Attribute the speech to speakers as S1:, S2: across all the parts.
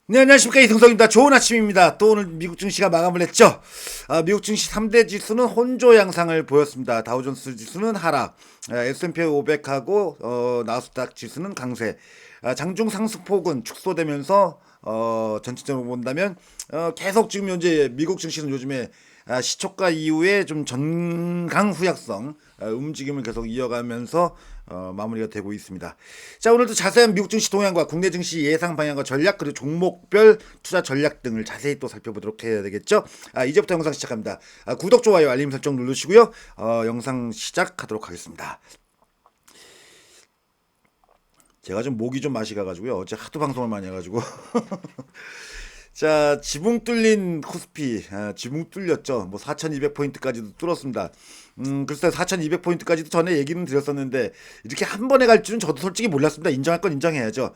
S1: 네, 안녕하십니까. 이승석입니다. 좋은 아침입니다. 또 오늘 미국 증시가 마감을 했죠. 미국 증시 3대 지수는 혼조 양상을 보였습니다. 다우존스 지수는 하락, S&P 500하고 나스닥 지수는 강세. 장중 상승폭은 축소되면서 전체적으로 본다면 계속 지금 현재 미국 증시는 요즘에 시초가 이후에 좀 전강 후약성 움직임을 계속 이어가면서 마무리가 되고 있습니다. 자, 오늘도 자세한 미국 증시 동향과 국내 증시 예상 방향과 전략 그리고 종목별 투자 전략 등을 자세히 또 살펴보도록 해야 되겠죠. 이제부터 영상 시작합니다. 구독, 좋아요, 알림 설정 누르시고요. 영상 시작하도록 하겠습니다. 제가 좀 목이 좀 마시 가가지고요. 어제 하도 방송을 많이 해가지고 자, 지붕 뚫린 코스피, 지붕 뚫렸죠. 뭐 4,200포인트까지도 뚫었습니다. 글쎄 4,200포인트까지도 전에 얘기는 드렸었는데 이렇게 한 번에 갈 줄은 저도 솔직히 몰랐습니다. 인정할 건 인정해야죠.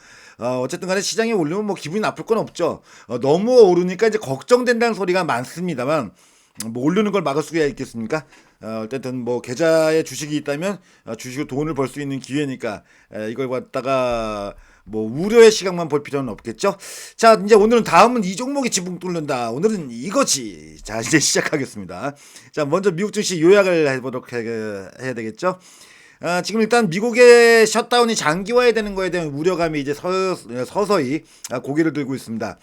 S1: 어쨌든 간에 시장이 오르면 뭐 기분이 나쁠 건 없죠. 너무 오르니까 이제 걱정된다는 소리가 많습니다만 뭐 오르는 걸 막을 수가 있겠습니까? 어쨌든 뭐 계좌에 주식이 있다면 주식으로 돈을 벌 수 있는 기회니까 이걸 갖다가 뭐 우려의 시각만 볼 필요는 없겠죠. 자, 이제 오늘은 다음은 이 종목이 지붕 뚫는다. 오늘은 이거지. 자, 이제 시작하겠습니다. 자, 먼저 미국 증시 요약을 해보도록 해야 되겠죠. 지금 일단 미국의 셧다운이 장기화해야 되는 거에 대한 우려감이 이제 서서히 고개를 들고 있습니다.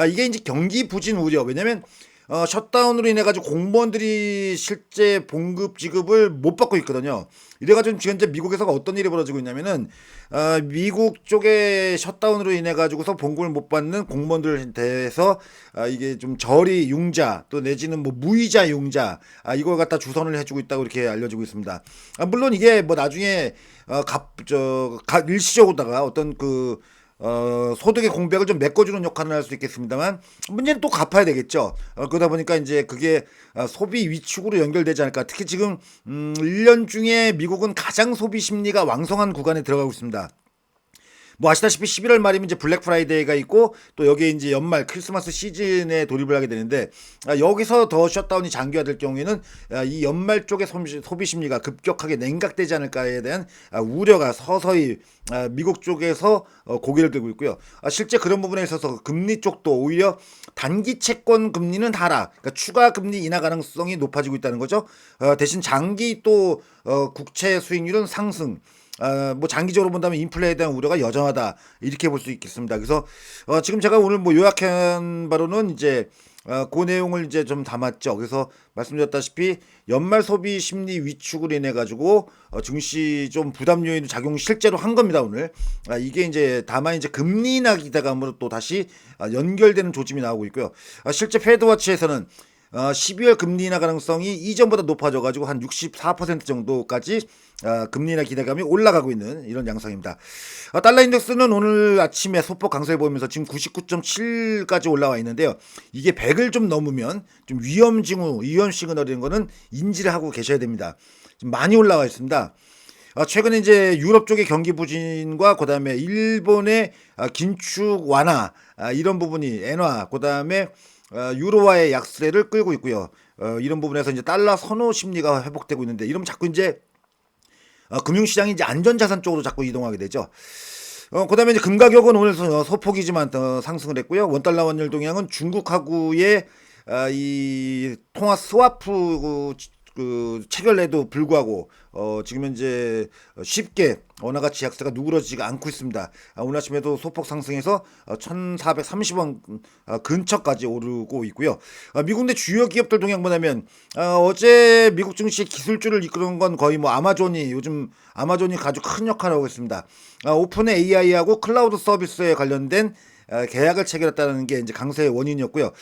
S1: 이게 이제 경기 부진 우려. 왜냐면 셧다운으로 인해 가지고 공무원들이 실제 봉급 지급을 못 받고 있거든요. 이래가지고 지금 현재 미국에서 어떤 일이 벌어지고 있냐면은 미국 쪽에 셧다운으로 인해 가지고서 봉급을 못 받는 공무원들에 대해서 이게 좀 저리 융자 또 내지는 뭐 무이자 융자 이걸 갖다 주선을 해주고 있다고 이렇게 알려지고 있습니다. 물론 이게 뭐 나중에 일시적으로다가 어떤 소득의 공백을 좀 메꿔주는 역할을 할 수 있겠습니다만 문제는 또 갚아야 되겠죠. 그러다 보니까 이제 그게 소비 위축으로 연결되지 않을까. 특히 지금 1년 중에 미국은 가장 소비 심리가 왕성한 구간에 들어가고 있습니다. 뭐 아시다시피 11월 말이면 이제 블랙 프라이데이가 있고 또 여기에 이제 연말 크리스마스 시즌에 돌입을 하게 되는데 여기서 더 셧다운이 장기화될 경우에는 이 연말 쪽의 소비 심리가 급격하게 냉각되지 않을까에 대한 우려가 서서히 미국 쪽에서 고개를 들고 있고요. 실제 그런 부분에 있어서 금리 쪽도 오히려 단기 채권 금리는 하락, 그러니까 추가 금리 인하 가능성이 높아지고 있다는 거죠. 대신 장기 또 국채 수익률은 상승. 뭐 장기적으로 본다면 인플레에 대한 우려가 여전하다 이렇게 볼 수 있겠습니다. 그래서 지금 제가 오늘 뭐 요약한 바로는 이제 그 내용을 이제 좀 담았죠. 그래서 말씀드렸다시피 연말 소비 심리 위축으로 인해 가지고 증시 좀 부담 요인 작용 실제로 한 겁니다 오늘. 이게 이제 다만 이제 금리 인하 기대감으로 또 다시 연결되는 조짐이 나오고 있고요. 실제 패드워치에서는 12월 금리 인하 가능성이 이전보다 높아져가지고 한 64% 정도까지 금리 인하 기대감이 올라가고 있는 이런 양상입니다. 달러 인덱스는 오늘 아침에 소폭 강세를 보이면서 지금 99.7까지 올라와 있는데요. 이게 100을 좀 넘으면 좀 위험 징후, 위험 시그널인 거는 인지를 하고 계셔야 됩니다. 지금 많이 올라와 있습니다. 최근에 이제 유럽 쪽의 경기 부진과 그다음에 일본의 긴축 완화 이런 부분이 엔화 그다음에 유로화의 약세를 끌고 있고요. 이런 부분에서 이제 달러 선호 심리가 회복되고 있는데 이러면 자꾸 이제 금융시장이 이제 안전자산 쪽으로 자꾸 이동하게 되죠. 그다음에 이제 금 가격은 오늘 소폭이지만 상승을 했고요. 원달러 환율 동향은 중국하고의 이 통화 스와프 체결에도 불구하고 지금 현재 쉽게 원화가치 약세가 누그러지지가 않고 있습니다. 오늘 아침에도 소폭 상승해서 1,430원 근처까지 오르고 있고요. 미국 내 주요 기업들 동향 보자면 어제 미국 증시 기술주를 이끄는 건 거의 뭐 요즘 아마존이 아주 큰 역할을 하고 있습니다. 오픈 AI하고 클라우드 서비스에 관련된 계약을 체결했다는 게 이제 강세의 원인이었고요.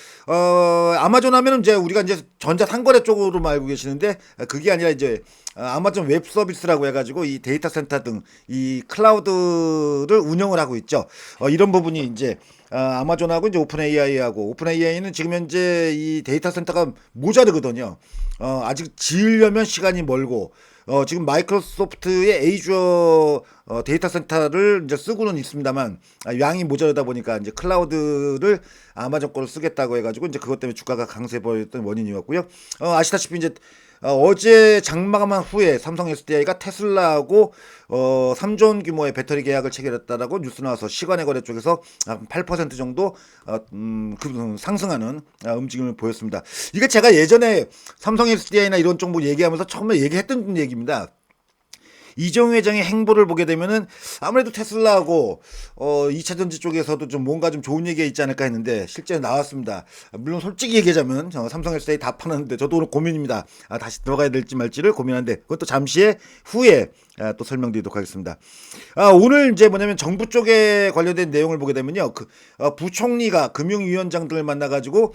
S1: 아마존 하면은 이제 우리가 이제 전자 상거래 쪽으로만 알고 계시는데 그게 아니라 이제 아마존 웹 서비스라고 해가지고 이 데이터 센터 등 이 클라우드를 운영을 하고 있죠. 이런 부분이 이제 아마존하고 이제 오픈 AI는 지금 현재 이 데이터 센터가 모자르거든요. 아직 지으려면 시간이 멀고 지금 마이크로소프트의 에이주어 데이터 센터를 이제 쓰고는 있습니다만 양이 모자르다 보니까 이제 클라우드를 아마존 거를 쓰겠다고 해가지고 이제 그것 때문에 주가가 강세 보였던 원인이었고요. 아시다시피 이제 어제 장마감한 후에 삼성 SDI가 테슬라하고 3조 원 규모의 배터리 계약을 체결했다라고 뉴스 나와서 시간의 거래 쪽에서 8% 정도 상승하는 움직임을 보였습니다. 이게 제가 예전에 삼성 SDI나 이런 종목 얘기하면서 처음에 얘기했던 얘기입니다. 이정우 회장의 행보를 보게 되면은 아무래도 테슬라하고 2차 전지 쪽에서도 좀 뭔가 좀 좋은 얘기가 있지 않을까 했는데 실제 나왔습니다. 물론 솔직히 얘기하자면 삼성 SDI 다 파는데 저도 오늘 고민입니다. 다시 들어가야 될지 말지를 고민하는데 그것도 잠시 후에 또 설명드리도록 하겠습니다. 오늘 이제 뭐냐면 정부 쪽에 관련된 내용을 보게 되면요. 부총리가 금융위원장들을 만나가지고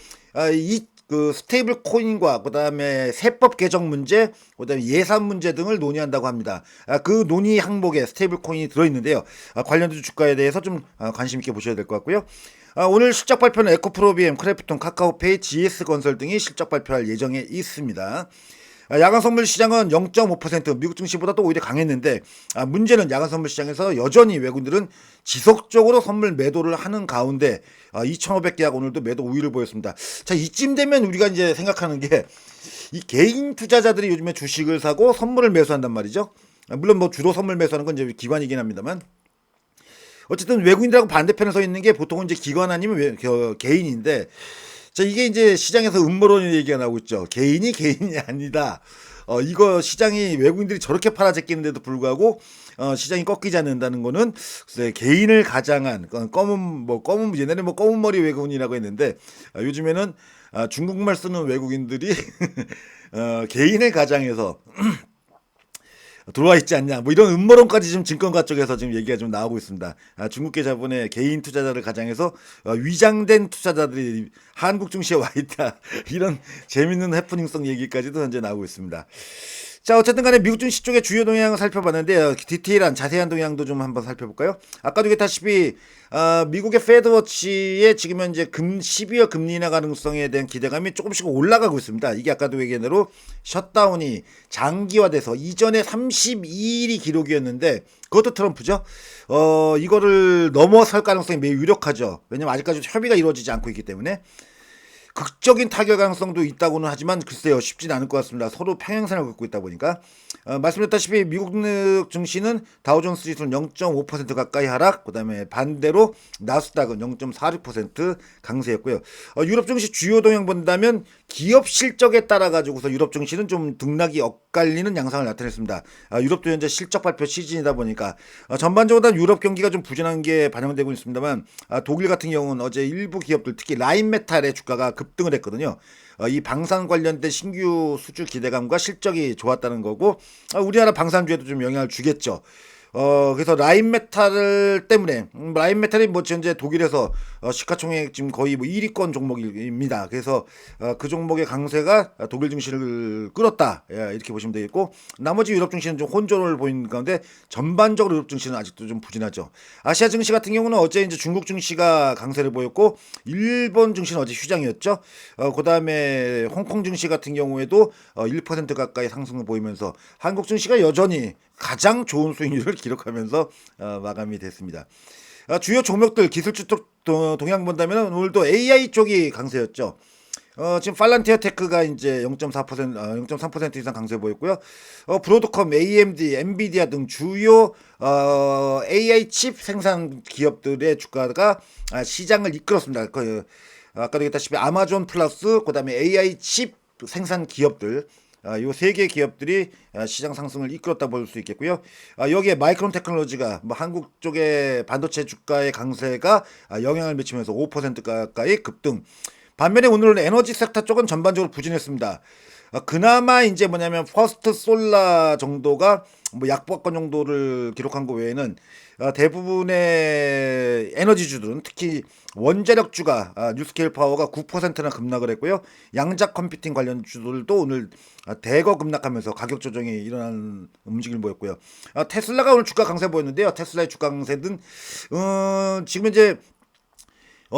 S1: 그 스테이블 코인과 그다음에 세법 개정 문제, 그다음에 예산 문제 등을 논의한다고 합니다. 그 논의 항목에 스테이블 코인이 들어있는데요. 관련된 주가에 대해서 좀 관심 있게 보셔야 될 것 같고요. 오늘 실적 발표는 에코프로비엠, 크래프톤, 카카오페이, GS건설 등이 실적 발표할 예정에 있습니다. 야간 선물 시장은 0.5% 미국 증시보다 또 오히려 강했는데 문제는 야간 선물 시장에서 여전히 외국인들은 지속적으로 선물 매도를 하는 가운데 2,500계약 오늘도 매도 우위를 보였습니다. 자, 이쯤 되면 우리가 이제 생각하는 게 이 개인 투자자들이 요즘에 주식을 사고 선물을 매수한단 말이죠. 물론 뭐 주로 선물 매수하는 건 이제 기관이긴 합니다만 어쨌든 외국인들하고 반대편에 서 있는 게 보통은 이제 기관 아니면 개인인데 자, 이게 이제 시장에서 음모론의 얘기가 나오고 있죠. 개인이 아니다. 이거 시장이 외국인들이 저렇게 팔아제끼는데도 불구하고 시장이 꺾이지 않는다는 거는 글쎄, 개인을 가장한 검은 옛날에 뭐 검은 머리 외국인이라고 했는데 요즘에는 중국말 쓰는 외국인들이 개인을 가장해서 들어와 있지 않냐 뭐 이런 음모론까지 지금 증권가 쪽에서 지금 얘기가 좀 나오고 있습니다. 중국계 자본의 개인 투자자를 가장해서 위장된 투자자들이 한국 증시에 와 있다 이런 재밌는 해프닝성 얘기까지도 현재 나오고 있습니다. 자, 어쨌든 간에 미국 증시 쪽의 주요 동향을 살펴봤는데 디테일한 자세한 동향도 좀 한번 살펴볼까요? 아까도 얘기했다시피 미국의 페드워치의 지금 현재 12월 금리 인하 가능성에 대한 기대감이 조금씩 올라가고 있습니다. 이게 아까도 얘기한 대로 셧다운이 장기화돼서 이전에 32일이 기록이었는데 그것도 트럼프죠. 이거를 넘어설 가능성이 매우 유력하죠. 왜냐면 아직까지 협의가 이루어지지 않고 있기 때문에 극적인 타결 가능성도 있다고는 하지만 글쎄요 쉽진 않을 것 같습니다. 서로 평행선을 긋고 있다 보니까 말씀드렸다시피 미국 증시는 다우존스 지수는 0.5% 가까이 하락, 그다음에 반대로 나스닥은 0.46% 강세였고요. 유럽 증시 주요 동향 본다면 기업 실적에 따라 가지고서 유럽 증시는 좀 등락이 엇갈리는 양상을 나타냈습니다. 유럽도 현재 실적 발표 시즌이다 보니까 전반적으로 유럽 경기가 좀 부진한 게 반영되고 있습니다만 독일 같은 경우는 어제 일부 기업들 특히 라인메탈의 주가가 급등을 했거든요. 이 방산 관련된 신규 수주 기대감과 실적이 좋았다는 거고 우리나라 방산주에도 좀 영향을 주겠죠. 그래서 라인메탈 때문에 라인메탈이 뭐 현재 독일에서 시가총액 지금 거의 뭐 1위권 종목입니다. 그래서 그 종목의 강세가 독일 증시를 끌었다 이렇게 보시면 되겠고 나머지 유럽 증시는 좀 혼조를 보이는 가운데 전반적으로 유럽 증시는 아직도 좀 부진하죠. 아시아 증시 같은 경우는 어제 이제 중국 증시가 강세를 보였고 일본 증시는 어제 휴장이었죠. 그다음에 홍콩 증시 같은 경우에도 1% 가까이 상승을 보이면서 한국 증시가 여전히 가장 좋은 수익률을 기록하면서 마감이 됐습니다. 주요 종목들 기술주 쪽 동향 본다면 오늘도 AI 쪽이 강세였죠. 지금 팔란티어 테크가 이제 0.3% 이상 강세 보였고요. 브로드컴, AMD, 엔비디아 등 주요 AI 칩 생산 기업들의 주가가 시장을 이끌었습니다. 아까도 얘기했다시피 아마존 플러스 그다음에 AI 칩 생산 기업들 요 세 개 기업들이 시장 상승을 이끌었다 볼 수 있겠고요. 여기에 마이크론 테크놀로지가 뭐 한국 쪽의 반도체 주가의 강세가 영향을 미치면서 5% 가까이 급등. 반면에 오늘은 에너지 섹터 쪽은 전반적으로 부진했습니다. 그나마 이제 뭐냐면 퍼스트 솔라 정도가 뭐 약보합권 정도를 기록한 거 외에는 대부분의 에너지주들은 특히 원자력주가 뉴스케일 파워가 9%나 급락을 했고요. 양자 컴퓨팅 관련 주들도 오늘 대거 급락하면서 가격 조정이 일어나는 움직임을 보였고요. 테슬라가 오늘 주가 강세 보였는데요. 테슬라의 주가 강세는 지금 이제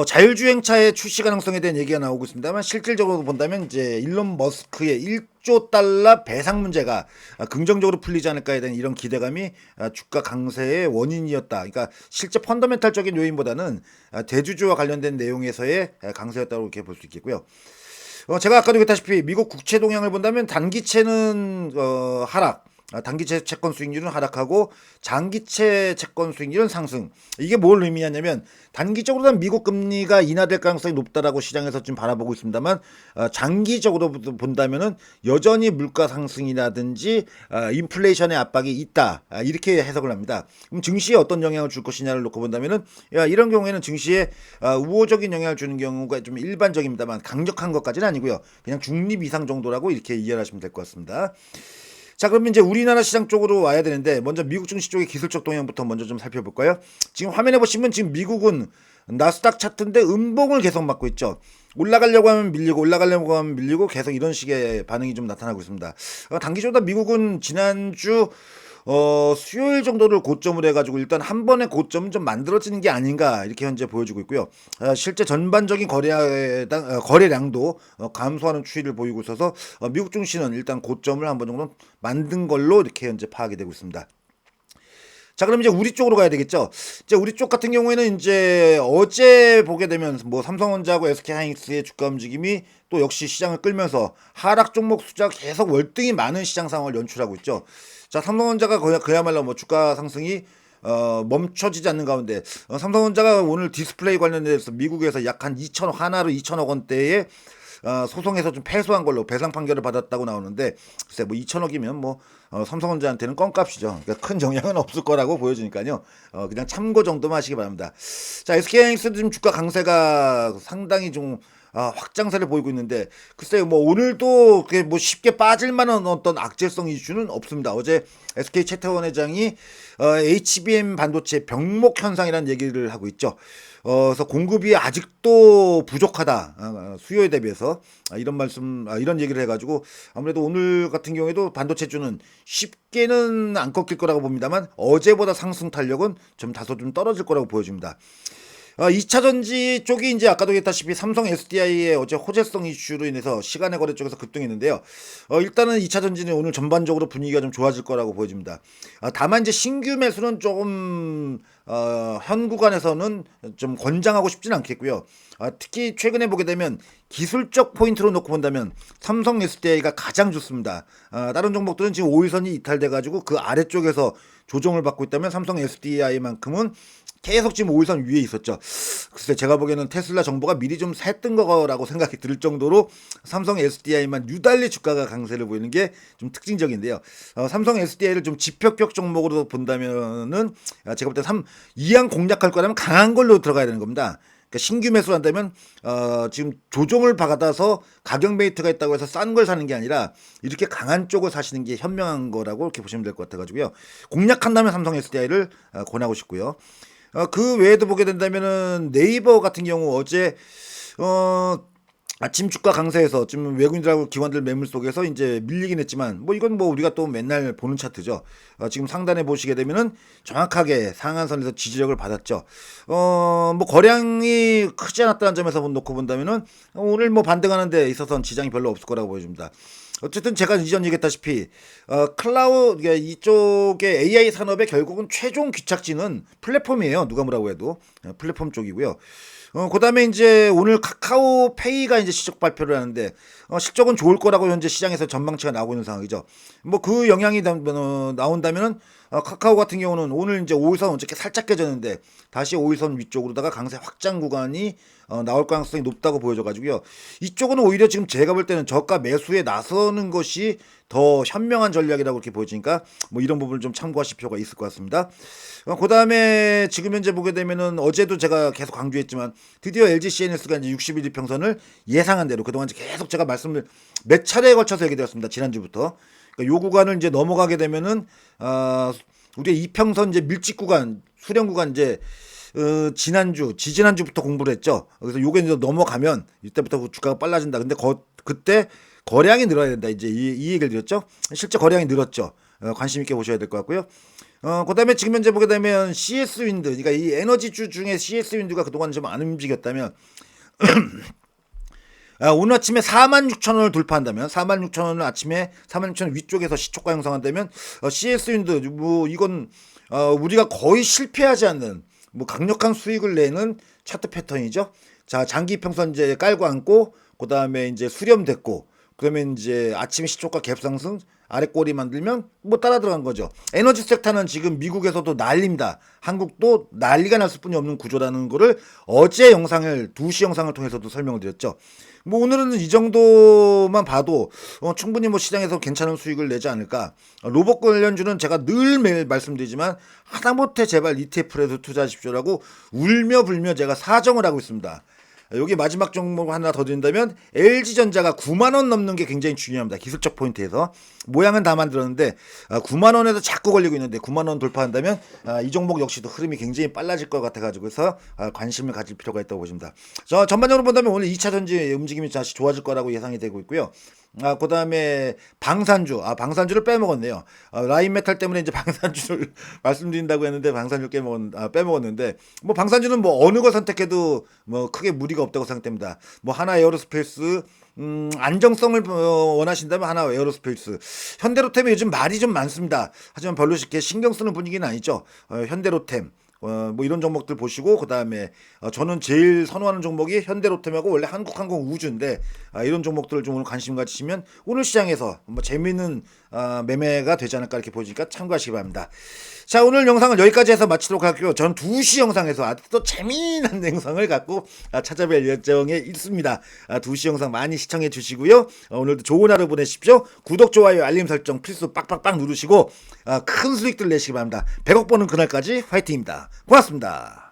S1: 자율주행차의 출시 가능성에 대한 얘기가 나오고 있습니다만 실질적으로 본다면 이제 일론 머스크의 1조 달러 배상 문제가 긍정적으로 풀리지 않을까에 대한 이런 기대감이 주가 강세의 원인이었다. 그러니까 실제 펀더멘탈적인 요인보다는 대주주와 관련된 내용에서의 강세였다고 이렇게 볼 수 있겠고요. 제가 아까도 얘기했다시피 미국 국채 동향을 본다면 단기채는 하락, 단기채 채권 수익률은 하락하고 장기채 채권 수익률은 상승. 이게 뭘 의미하냐면 단기적으로는 미국 금리가 인하될 가능성이 높다라고 시장에서 지금 바라보고 있습니다만 장기적으로 본다면은 여전히 물가 상승이라든지 인플레이션의 압박이 있다, 이렇게 해석을 합니다. 그럼 증시에 어떤 영향을 줄 것이냐를 놓고 본다면은 이런 경우에는 증시에 우호적인 영향을 주는 경우가 좀 일반적입니다만 강력한 것까지는 아니고요. 그냥 중립 이상 정도라고 이렇게 이해하시면 될 것 같습니다. 자, 그러면 이제 우리나라 시장 쪽으로 와야 되는데 먼저 미국 증시 쪽의 기술적 동향부터 먼저 좀 살펴볼까요? 지금 화면에 보시면 지금 미국은 나스닥 차트인데 음봉을 계속 맞고 있죠. 올라가려고 하면 밀리고 올라가려고 하면 밀리고 계속 이런 식의 반응이 좀 나타나고 있습니다. 단기적으로 미국은 지난주 수요일 정도를 고점을 해가지고 일단 한 번의 고점은 좀 만들어지는 게 아닌가 이렇게 현재 보여지고 있고요. 실제 전반적인 거래량도 감소하는 추이를 보이고 있어서 미국 증시는 일단 고점을 한 번 정도 만든 걸로 이렇게 현재 파악이 되고 있습니다. 자, 그럼 이제 우리 쪽으로 가야 되겠죠. 이제 우리 쪽 같은 경우에는 이제 어제 보게 되면 뭐 삼성전자하고 SK하이닉스의 주가 움직임이 또 역시 시장을 끌면서 하락 종목 숫자가 계속 월등히 많은 시장 상황을 연출하고 있죠. 자, 삼성전자가 그야말로 뭐 주가 상승이 멈춰지지 않는 가운데 삼성전자가 오늘 디스플레이 관련해서 미국에서 약 한 2천 하나로 2천억 원대의 소송에서 좀 패소한 걸로 배상 판결을 받았다고 나오는데 글쎄 뭐 2천억이면 뭐 삼성전자한테는 껌값이죠. 그러니까 큰 영향은 없을 거라고 보여지니까요. 그냥 참고 정도만 하시기 바랍니다. 자, SK하이닉스도 지금 주가 강세가 상당히 좀 확장세를 보이고 있는데 글쎄요 뭐 오늘도 그게 뭐 쉽게 빠질 만한 어떤 악재성 이슈는 없습니다. 어제 SK 최태원 회장이 HBM 반도체 병목 현상이라는 얘기를 하고 있죠. 그래서 공급이 아직도 부족하다, 수요에 대비해서 이런 말씀, 이런 얘기를 해가지고 아무래도 오늘 같은 경우에도 반도체주는 쉽게는 안 꺾일 거라고 봅니다만 어제보다 상승 탄력은 좀 다소 좀 떨어질 거라고 보여집니다. 2차 전지 쪽이 이제 아까도 얘기했다시피 삼성 SDI의 어제 호재성 이슈로 인해서 시간의 거래 쪽에서 급등했는데요. 일단은 2차 전지는 오늘 전반적으로 분위기가 좀 좋아질 거라고 보여집니다. 다만 이제 신규 매수는 조금 현 구간에서는 좀 권장하고 싶지는 않겠고요. 특히 최근에 보게 되면 기술적 포인트로 놓고 본다면 삼성 SDI가 가장 좋습니다. 다른 종목들은 지금 5일선이 이탈돼가지고 그 아래쪽에서 조정을 받고 있다면 삼성 SDI만큼은 계속 지금 5일선 위에 있었죠. 글쎄 제가 보기에는 테슬라 정보가 미리 좀 샜던 거라고 생각이 들 정도로 삼성 SDI만 유달리 주가가 강세를 보이는 게 좀 특징적인데요. 삼성 SDI를 좀 지표격 종목으로 본다면은 제가 볼 때 이왕 공략할 거라면 강한 걸로 들어가야 되는 겁니다. 그러니까 신규 매수를 한다면 지금 조정을 받아서 가격 메리트가 있다고 해서 싼 걸 사는 게 아니라 이렇게 강한 쪽을 사시는 게 현명한 거라고 이렇게 보시면 될 것 같아가지고요. 공략한다면 삼성 SDI를 권하고 싶고요. 그 외에도 보게 된다면은 네이버 같은 경우 어제 아침 주가 강세에서 지금 외국인들하고 기관들 매물 속에서 이제 밀리긴 했지만 뭐 이건 뭐 우리가 또 맨날 보는 차트죠. 지금 상단에 보시게 되면은 정확하게 상한선에서 지지력을 받았죠. 뭐 거량이 크지 않았다는 점에서 놓고 본다면은 오늘 뭐 반등하는 데 있어서는 지장이 별로 없을 거라고 보여집니다. 어쨌든 제가 이전 얘기했다시피 클라우드 이쪽의 AI 산업의 결국은 최종 귀착지는 플랫폼이에요. 누가 뭐라고 해도 플랫폼 쪽이고요. 그다음에 이제 오늘 카카오페이가 이제 실적 발표를 하는데 실적은 좋을 거라고 현재 시장에서 전망치가 나오고 있는 상황이죠. 뭐 그 영향이 나온다면은 카카오 같은 경우는 오늘 이제 5일선 어저께 살짝 깨졌는데 다시 5일선 위쪽으로다가 강세 확장 구간이 나올 가능성이 높다고 보여져가지고요. 이쪽은 오히려 지금 제가 볼 때는 저가 매수에 나서는 것이 더 현명한 전략이라고 이렇게 보여지니까 뭐 이런 부분을 좀 참고하실 필요가 있을 것 같습니다. 그 다음에 지금 현재 보게 되면은 어제도 제가 계속 강조했지만 드디어 LG CNS가 이제 60일 이평선을 예상한 대로 그동안 계속 제가 말씀을 몇 차례에 걸쳐서 얘기되었습니다. 지난주부터. 그러니까 요 구간을 이제 넘어가게 되면은 우리 이평선 이제 밀집 구간, 수렴 구간 이제 지지난주부터 공부를 했죠. 그래서 요게 이제 넘어가면 이때부터 주가가 빨라진다. 근데 그때 거량이 늘어야 된다. 이제 이 얘기를 드렸죠. 실제 거량이 늘었죠. 관심 있게 보셔야 될 것 같고요. 그다음에 지금 현재 보게 되면 CS 윈드, 그러니까 이 에너지주 중에 CS 윈드가 그동안 좀 안 움직였다면 오늘 아침에 46,000원을 돌파한다면 46,000원을 아침에 46,000원 위쪽에서 시초가 형성한다면 CS 윈드 뭐 이건 우리가 거의 실패하지 않는 뭐 강력한 수익을 내는 차트 패턴이죠. 자, 장기 평선 이제 깔고 앉고 그다음에 이제 수렴됐고, 그러면 이제 아침 시초가 갭상승, 아래 꼬리 만들면 뭐 따라 들어간 거죠. 에너지 섹터는 지금 미국에서도 난립니다. 한국도 난리가 날 수뿐이 없는 구조라는 거를 어제 영상을 2시 영상을 통해서도 설명을 드렸죠. 뭐 오늘은 이 정도만 봐도 충분히 뭐 시장에서 괜찮은 수익을 내지 않을까. 로봇 관련주는 제가 늘 매일 말씀드리지만 하다못해 제발 ETF라도 투자하십시오라고 울며 불며 제가 사정을 하고 있습니다. 여기 마지막 종목 하나 더 드린다면 LG전자가 9만 원 넘는 게 굉장히 중요합니다. 기술적 포인트에서 모양은 다 만들었는데 9만 원에서 자꾸 걸리고 있는데 9만 원 돌파한다면 이 종목 역시도 흐름이 굉장히 빨라질 것 같아가지고 해서 관심을 가질 필요가 있다고 보십니다. 전반적으로 본다면 오늘 2차 전지 움직임이 다시 좋아질 거라고 예상이 되고 있고요. 그 다음에 방산주를 빼먹었네요. 라인메탈 때문에 이제 방산주를 말씀드린다고 했는데 방산주 빼먹었는데, 뭐 방산주는 뭐 어느 거 선택해도 뭐 크게 무리가 없다고 생각됩니다. 뭐 하나 에어로스페이스, 안정성을 원하신다면 하나 에어로스페이스, 현대로템이 요즘 말이 좀 많습니다. 하지만 별로 쉽게 신경 쓰는 분위기는 아니죠. 현대로템. 뭐 이런 종목들 보시고, 그 다음에 저는 제일 선호하는 종목이 현대로템하고 원래 한국항공우주인데, 이런 종목들을 좀 오늘 관심 가지시면 오늘 시장에서 뭐 재미있는 매매가 되지 않을까 이렇게 보시니까 참고하시기 바랍니다. 자, 오늘 영상을 여기까지 해서 마치도록 할게요. 저는 2시 영상에서 아주 또 재미난 영상을 갖고 찾아뵐 예정에 있습니다. 2시 영상 많이 시청해 주시고요. 오늘도 좋은 하루 보내십시오. 구독, 좋아요, 알림 설정 필수 빡빡빡 누르시고 큰 수익들 내시기 바랍니다. 100억 버는 그날까지 화이팅입니다. 고맙습니다.